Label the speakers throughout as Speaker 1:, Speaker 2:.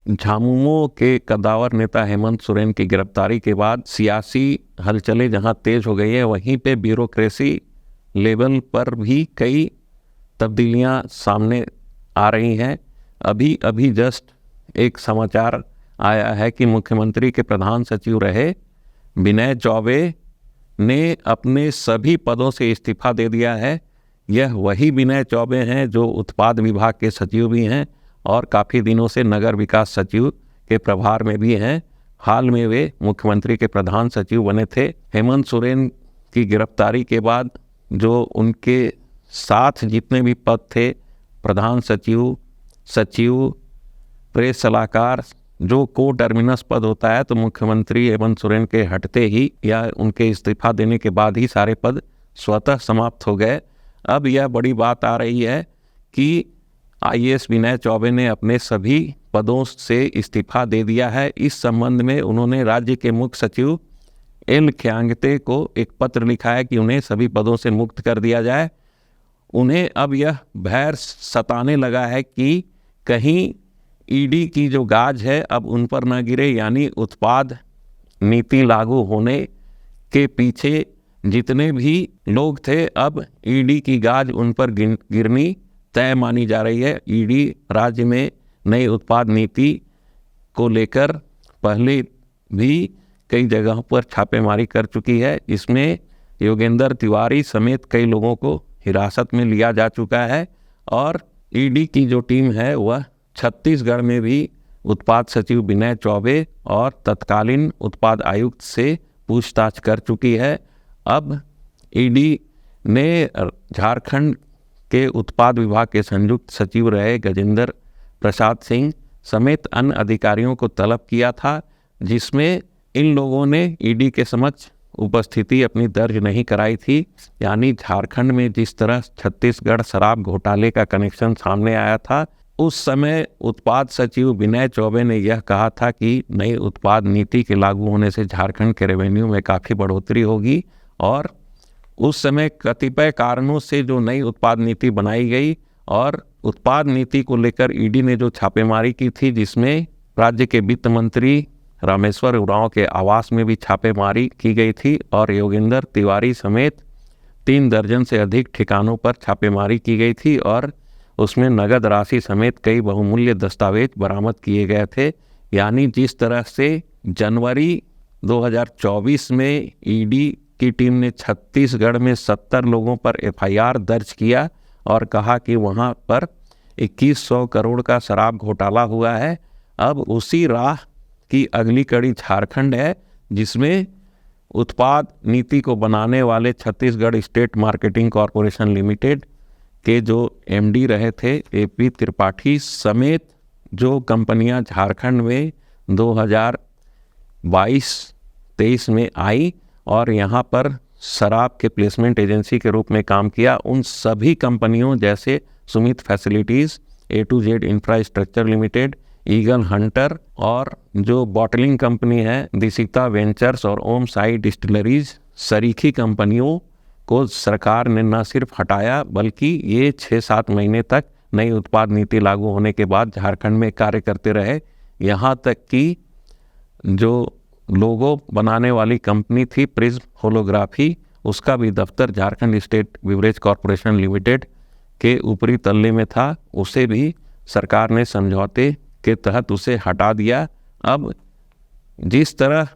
Speaker 1: झामुमो के कद्दावर नेता हेमंत सोरेन की गिरफ्तारी के बाद सियासी हलचलें जहां तेज हो गई है, वहीं पे ब्यूरोक्रेसी लेवल पर भी कई तब्दीलियां सामने आ रही हैं। अभी अभी जस्ट एक समाचार आया है कि मुख्यमंत्री के प्रधान सचिव रहे विनय चौबे ने अपने सभी पदों से इस्तीफा दे दिया है। यह वही विनय चौबे हैं जो उत्पाद विभाग के सचिव भी हैं और काफ़ी दिनों से नगर विकास सचिव के प्रभार में भी हैं। हाल में वे मुख्यमंत्री के प्रधान सचिव बने थे। हेमंत सोरेन की गिरफ्तारी के बाद जो उनके साथ जितने भी पद थे, प्रधान सचिव, सचिव, प्रेस सलाहकार, जो को टर्मिनस पद होता है, तो मुख्यमंत्री हेमंत सोरेन के हटते ही या उनके इस्तीफा देने के बाद ही सारे पद स्वतः समाप्त हो गए। अब यह बड़ी बात आ रही है कि आईएएस विनय चौबे ने अपने सभी पदों से इस्तीफा दे दिया है। इस संबंध में उन्होंने राज्य के मुख्य सचिव एल ख्यांगते को एक पत्र लिखा है कि उन्हें सभी पदों से मुक्त कर दिया जाए। उन्हें अब यह भय सताने लगा है कि कहीं ईडी की जो गाज है अब उन पर न गिरे, यानी उत्पाद नीति लागू होने के पीछे जितने भी लोग थे, अब ईडी की गाज उन पर गिरनी तय मानी जा रही है। ईडी राज्य में नई उत्पाद नीति को लेकर पहले भी कई जगहों पर छापेमारी कर चुकी है। इसमें योगेंद्र तिवारी समेत कई लोगों को हिरासत में लिया जा चुका है और ईडी की जो टीम है वह छत्तीसगढ़ में भी उत्पाद सचिव विनय चौबे और तत्कालीन उत्पाद आयुक्त से पूछताछ कर चुकी है। अब ईडी ने झारखंड के उत्पाद विभाग के संयुक्त सचिव रहे गजेंद्र प्रसाद सिंह समेत अन्य अधिकारियों को तलब किया था, जिसमें इन लोगों ने ईडी के समक्ष उपस्थिति अपनी दर्ज नहीं कराई थी। यानी झारखंड में जिस तरह छत्तीसगढ़ शराब घोटाले का कनेक्शन सामने आया था, उस समय उत्पाद सचिव विनय चौबे ने यह कहा था कि नई उत्पाद नीति के लागू होने से झारखंड के रेवेन्यू में काफ़ी बढ़ोतरी होगी और उस समय कतिपय कारणों से जो नई उत्पाद नीति बनाई गई और उत्पाद नीति को लेकर ईडी ने जो छापेमारी की थी, जिसमें राज्य के वित्त मंत्री रामेश्वर उरांव के आवास में भी छापेमारी की गई थी और योगेंद्र तिवारी समेत 3 दर्जन से अधिक ठिकानों पर छापेमारी की गई थी और उसमें नगद राशि समेत कई बहुमूल्य दस्तावेज बरामद किए गए थे। यानी जिस तरह से जनवरी 2024 में ईडी की टीम ने छत्तीसगढ़ में 70 लोगों पर एफआईआर दर्ज किया और कहा कि वहां पर 2100 करोड़ का शराब घोटाला हुआ है, अब उसी राह की अगली कड़ी झारखंड है, जिसमें उत्पाद नीति को बनाने वाले Chhattisgarh state marketing corporation limited के जो एमडी रहे थे एपी त्रिपाठी समेत जो कंपनियां झारखंड में 2022-23 में आई और यहां पर शराब के प्लेसमेंट एजेंसी के रूप में काम किया, उन सभी कंपनियों जैसे Sumit facilities, A2Z infrastructure limited, eagle Hunter और जो बॉटलिंग कंपनी है दिशिता वेंचर्स और ओम साई डिस्टिलरीज, सरीखी कंपनियों को सरकार ने न सिर्फ हटाया बल्कि ये 6-7 महीने तक नई उत्पाद नीति लागू होने के बाद झारखंड में कार्य करते रहे। यहाँ तक कि जो लोगो बनाने वाली कंपनी थी प्रिज्म होलोग्राफी, उसका भी दफ्तर Jharkhand state beverage corporation limited के ऊपरी तल्ले में था, उसे भी सरकार ने समझौते के तहत उसे हटा दिया। अब जिस तरह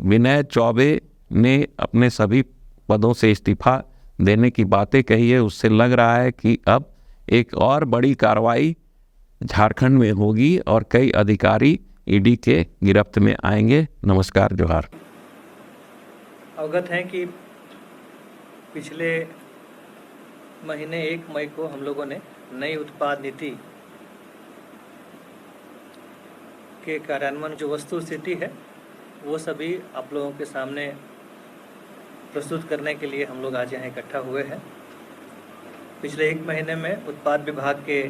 Speaker 1: विनय चौबे ने अपने सभी पदों से इस्तीफा देने की बातें कही है, उससे लग रहा है कि अब एक और बड़ी कार्रवाई झारखंड में होगी और कई अधिकारी ईडी के गिरफ्त में आएंगे। नमस्कार, जोहार।
Speaker 2: अवगत हैं कि पिछले महीने 1 मई को हम लोगों ने नई उत्पाद नीति के कार्यान्वयन जो वस्तु स्थिति है वो सभी आप लोगों के सामने प्रस्तुत करने के लिए हम लोग आज यहाँ इकट्ठा हुए हैं। पिछले 1 महीने में उत्पाद विभाग के